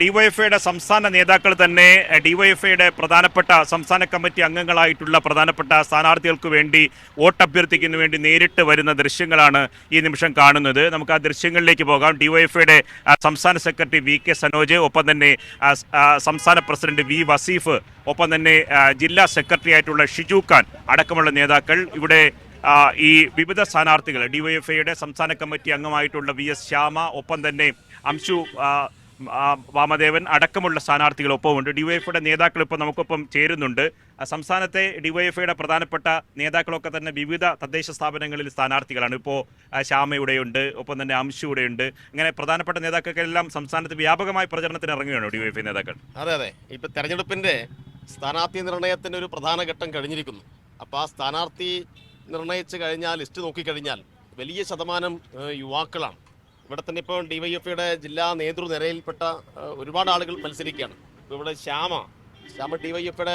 ഡിവൈഎഫ്ഐയുടെ സംസ്ഥാന നേതാക്കൾ തന്നെ ഡിവൈഎഫ്ഐയുടെ പ്രധാനപ്പെട്ട സംസ്ഥാന കമ്മിറ്റി അംഗങ്ങളായിട്ടുള്ള പ്രധാനപ്പെട്ട സ്ഥാനാർത്ഥികൾക്ക് വേണ്ടി വോട്ടഭ്യർത്ഥിക്കുന്നതിന് വേണ്ടി നേരിട്ട് വരുന്ന ദൃശ്യങ്ങളാണ് ഈ നിമിഷം കാണുന്നത്. നമുക്ക് ആ ദൃശ്യങ്ങളിലേക്ക് പോകാം. ഡിവൈഎഫ്ഐയുടെ സംസ്ഥാന സെക്രട്ടറി വി കെ സനോജ്, ഒപ്പം തന്നെ സംസ്ഥാന പ്രസിഡന്റ് വി വസീഫ്, ഒപ്പം തന്നെ ജില്ലാ സെക്രട്ടറി ആയിട്ടുള്ള ഷിജു ഖാൻ അടക്കമുള്ള നേതാക്കൾ ഇവിടെ ഈ വിവിധ സ്ഥാനാർത്ഥികൾ ഡിവൈഎഫ്ഐയുടെ സംസ്ഥാന കമ്മിറ്റി അംഗമായിട്ടുള്ള വി എസ് ശ്യാമ, ഒപ്പം തന്നെ അംശു വാമദേവൻ അടക്കമുള്ള സ്ഥാനാർത്ഥികൾ ഒപ്പമുണ്ട്. ഡിവൈഎഫ്ഐയുടെ നേതാക്കൾ ഇപ്പോൾ നമുക്കൊപ്പം ചേരുന്നുണ്ട്. സംസ്ഥാനത്തെ ഡിവൈഎഫ്ഐയുടെ പ്രധാനപ്പെട്ട നേതാക്കളൊക്കെ തന്നെ വിവിധ തദ്ദേശ സ്ഥാപനങ്ങളിൽ സ്ഥാനാർത്ഥികളാണ്. ഇപ്പോൾ ശ്യാമയുടെയുണ്ട്, ഒപ്പം തന്നെ അംശുയുടെയുണ്ട്. ഇങ്ങനെ പ്രധാനപ്പെട്ട നേതാക്കൾക്കെല്ലാം സംസ്ഥാനത്ത് വ്യാപകമായി പ്രചരണത്തിന് ഇറങ്ങുകയാണോ ഡിവൈഎഫ്ഐ നേതാക്കൾ? അതെ. ഇപ്പൊ തെരഞ്ഞെടുപ്പിന്റെ സ്ഥാനാർത്ഥി നിർണയത്തിന്റെ ഒരു പ്രധാന ഘട്ടം കഴിഞ്ഞിരിക്കുന്നു. അപ്പോൾ ആ സ്ഥാനാർത്ഥി നിർണയിച്ചു കഴിഞ്ഞാൽ, ലിസ്റ്റ് നോക്കിക്കഴിഞ്ഞാൽ വലിയ ശതമാനം യുവാക്കളാണ്. ഇവിടെ തന്നെ ഇപ്പോൾ ഡിവൈഎഫ്ഐയുടെ ജില്ലാ നേതൃനിരയിൽപ്പെട്ട ഒരുപാട് ആളുകൾ മത്സരിക്കുകയാണ്. ഇപ്പോൾ ഇവിടെ ശ്യാമ ഡിവൈഎഫ്ഐയുടെ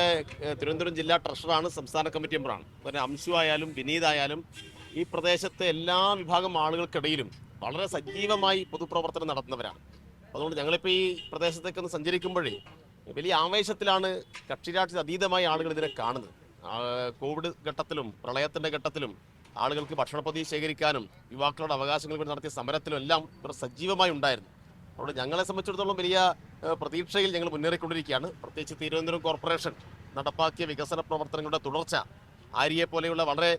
തിരുവനന്തപുരം ജില്ലാ ട്രഷറാണ്, സംസ്ഥാന കമ്മിറ്റി മെമ്പറാണ്. പിന്നെ അംശു ആയാലും വിനീതായാലും ഈ പ്രദേശത്തെ എല്ലാ വിഭാഗം ആളുകൾക്കിടയിലും വളരെ സജീവമായി പൊതുപ്രവർത്തനം നടത്തുന്നവരാണ്. അതുകൊണ്ട് ഞങ്ങളിപ്പോൾ ഈ പ്രദേശത്തേക്കൊന്ന് സഞ്ചരിക്കുമ്പോഴേ വലിയ ആവേശത്തിലാണ് കക്ഷിരാഷ്ട്രീയ അതീതമായ ആളുകൾ ഇതിനെ കാണുന്നത്. കോവിഡ് ഘട്ടത്തിലും പ്രളയത്തിൻ്റെ ഘട്ടത്തിലും ആളുകൾക്ക് ഭക്ഷണപ്പൊതി ശേഖരിക്കാനും യുവാക്കളുടെ അവകാശങ്ങൾക്ക് വേണ്ടി നടത്തിയ സമരത്തിലും എല്ലാം ഇവർ സജീവമായി ഉണ്ടായിരുന്നു. അതുകൊണ്ട് ഞങ്ങളെ സംബന്ധിച്ചിടത്തോളം വലിയ പ്രതീക്ഷയിൽ ഞങ്ങൾ മുന്നേറിക്കൊണ്ടിരിക്കുകയാണ്. പ്രത്യേകിച്ച് തിരുവനന്തപുരം കോർപ്പറേഷൻ നടപ്പാക്കിയ വികസന പ്രവർത്തനങ്ങളുടെ തുടർച്ച, ആര്യയെ പോലെയുള്ള വളരെ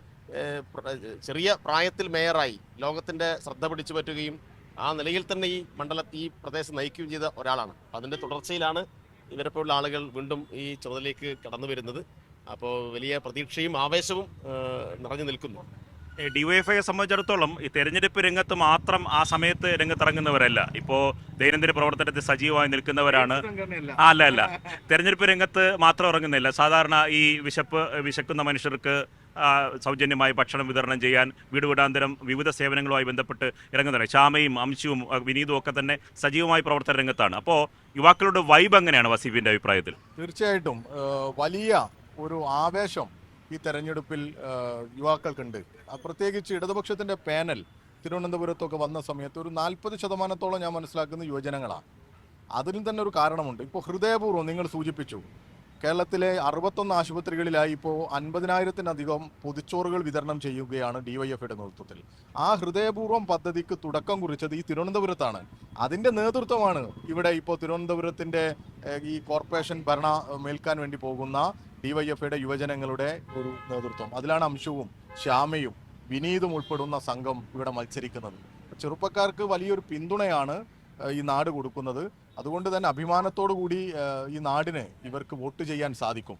ചെറിയ പ്രായത്തിൽ മേയറായി ലോകത്തിൻ്റെ ശ്രദ്ധ പിടിച്ചു പറ്റുകയും ആ നിലയിൽ തന്നെ ഈ പ്രദേശം നയിക്കുകയും ചെയ്ത ഒരാളാണ്. അതിൻ്റെ തുടർച്ചയിലാണ് ഇവരെപ്പോലുള്ള ആളുകൾ വീണ്ടും ഈ ചുമതലയിലേക്ക് കടന്നു വരുന്നത്. അപ്പോൾ വലിയ പ്രതീക്ഷയും ആവേശവും നിറഞ്ഞു നിൽക്കുന്നു. ഡിവൈഎഫ്ഐയെ സംബന്ധിച്ചിടത്തോളം ഈ തെരഞ്ഞെടുപ്പ് രംഗത്ത് മാത്രം ആ സമയത്ത് രംഗത്തിറങ്ങുന്നവരല്ല. ഇപ്പോൾ ദൈനംദിന പ്രവർത്തനത്തിൽ സജീവമായി നിൽക്കുന്നവരാണ്. അല്ല, തെരഞ്ഞെടുപ്പ് രംഗത്ത് മാത്രം ഇറങ്ങുന്നില്ല. സാധാരണ ഈ വിശക്കുന്ന മനുഷ്യർക്ക് സൗജന്യമായി ഭക്ഷണം വിതരണം ചെയ്യാൻ വീടുവിടാന്തരം വിവിധ സേവനങ്ങളുമായി ബന്ധപ്പെട്ട് ഇറങ്ങുന്നവരാണ്. ശ്യാമയും അംശുവും വിനീതും ഒക്കെ തന്നെ സജീവമായി പ്രവർത്തന രംഗത്താണ്. അപ്പോൾ യുവാക്കളുടെ വൈബ് എങ്ങനെയാണ് വസീഫിൻ്റെ അഭിപ്രായത്തിൽ? തീർച്ചയായിട്ടും വലിയ ഒരു ആവേശം ഈ തെരഞ്ഞെടുപ്പിൽ യുവാക്കൾക്കുണ്ട്. പ്രത്യേകിച്ച് ഇടതുപക്ഷത്തിൻ്റെ പാനൽ തിരുവനന്തപുരത്തൊക്കെ വന്ന സമയത്ത് ഒരു 40% ഞാൻ മനസ്സിലാക്കുന്ന യുവജനങ്ങളാണ്. അതിന് തന്നെ ഒരു കാരണമുണ്ട്. ഇപ്പോൾ ഹൃദയപൂർവ്വം നിങ്ങൾ സൂചിപ്പിച്ചു, കേരളത്തിലെ 61 ആശുപത്രികളിലായി ഇപ്പോൾ 50,000-ലധികം പൊതിച്ചോറുകൾ വിതരണം ചെയ്യുകയാണ് ഡിവൈഎഫ്ഐയുടെ നേതൃത്വത്തിൽ. ആ ഹൃദയപൂർവ്വം പദ്ധതിക്ക് തുടക്കം കുറിച്ചത് ഈ തിരുവനന്തപുരത്താണ്. അതിൻ്റെ നേതൃത്വമാണ് ഇവിടെ ഇപ്പോൾ തിരുവനന്തപുരത്തിൻ്റെ ഈ കോർപ്പറേഷൻ മേൽക്കാൻ വേണ്ടി പോകുന്ന ഡിവൈഎഫ്ഐയുടെ യുവജനങ്ങളുടെ ഒരു നേതൃത്വം. അതിലാണ് അംശുവും ശ്യാമയും വിനീതും ഉൾപ്പെടുന്ന സംഘം ഇവിടെ മത്സരിക്കുന്നത്. ചെറുപ്പക്കാർക്ക് വലിയൊരു പിന്തുണയാണ് ഈ നാട് കൊടുക്കുന്നത്. അതുകൊണ്ട് തന്നെ അഭിമാനത്തോടു കൂടി ഈ നാടിന് ഇവർക്ക് വോട്ട് ചെയ്യാൻ സാധിക്കും.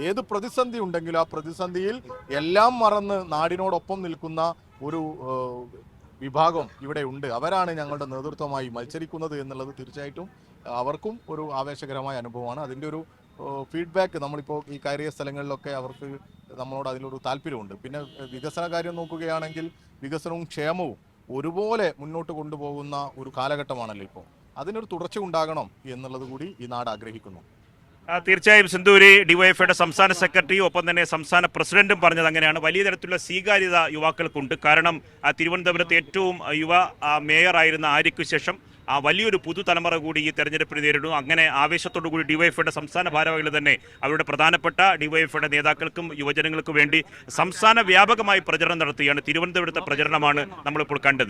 ഏത് പ്രതിസന്ധി ഉണ്ടെങ്കിലും ആ പ്രതിസന്ധിയിൽ എല്ലാം മറന്ന് നാടിനോടൊപ്പം നിൽക്കുന്ന ഒരു വിഭാഗം ഇവിടെ ഉണ്ട്. അവരാണ് ഞങ്ങളുടെ നേതൃത്വമായി മത്സരിക്കുന്നത് എന്നുള്ളത് തീർച്ചയായിട്ടും അവർക്കും ഒരു ആവേശകരമായ അനുഭവമാണ്. അതിൻ്റെ ഒരു ഫീഡ്ബാക്ക് നമ്മളിപ്പോൾ ഈ കയറിയ സ്ഥലങ്ങളിലൊക്കെ അവർക്ക് നമ്മളോട് അതിലൊരു താല്പര്യമുണ്ട്. പിന്നെ വികസന കാര്യം നോക്കുകയാണെങ്കിൽ വികസനവും ക്ഷേമവും ഒരുപോലെ മുന്നോട്ട് കൊണ്ടുപോകുന്ന ഒരു കാലഘട്ടമാണല്ലോ ഇപ്പോൾ. അതിനൊരു തുടർച്ച ഉണ്ടാകണം എന്നുള്ളത് കൂടി ഈ നാട് ആഗ്രഹിക്കുന്നു. തീർച്ചയായും സിന്ധൂരി ഡിവൈഎഫ്ഐയുടെ സംസ്ഥാന സെക്രട്ടറി, ഒപ്പം തന്നെ സംസ്ഥാന പ്രസിഡന്റും പറഞ്ഞത് അങ്ങനെയാണ്. വലിയ തരത്തിലുള്ള സ്വീകാര്യത യുവാക്കൾക്കുണ്ട്. കാരണം തിരുവനന്തപുരത്ത് ഏറ്റവും യുവ മേയറായിരുന്ന ആര്യയ്ക്ക് ശേഷം വലിയൊരു പുതുതലമുറ കൂടി ഈ തെരഞ്ഞെടുപ്പിന് നേരിടുന്നു. അങ്ങനെ ആവേശത്തോടു കൂടി ഡിവൈഎഫ്ഐയുടെ സംസ്ഥാന ഭാരവാഹികൾ തന്നെ അവരുടെ പ്രധാനപ്പെട്ട ഡിവൈഎഫ്ഐയുടെ നേതാക്കൾക്കും യുവജനങ്ങൾക്കും വേണ്ടി സംസ്ഥാന വ്യാപകമായി പ്രചരണം നടത്തുകയാണ്. തിരുവനന്തപുരത്തെ പ്രചരണമാണ് നമ്മളിപ്പോൾ കണ്ടത്.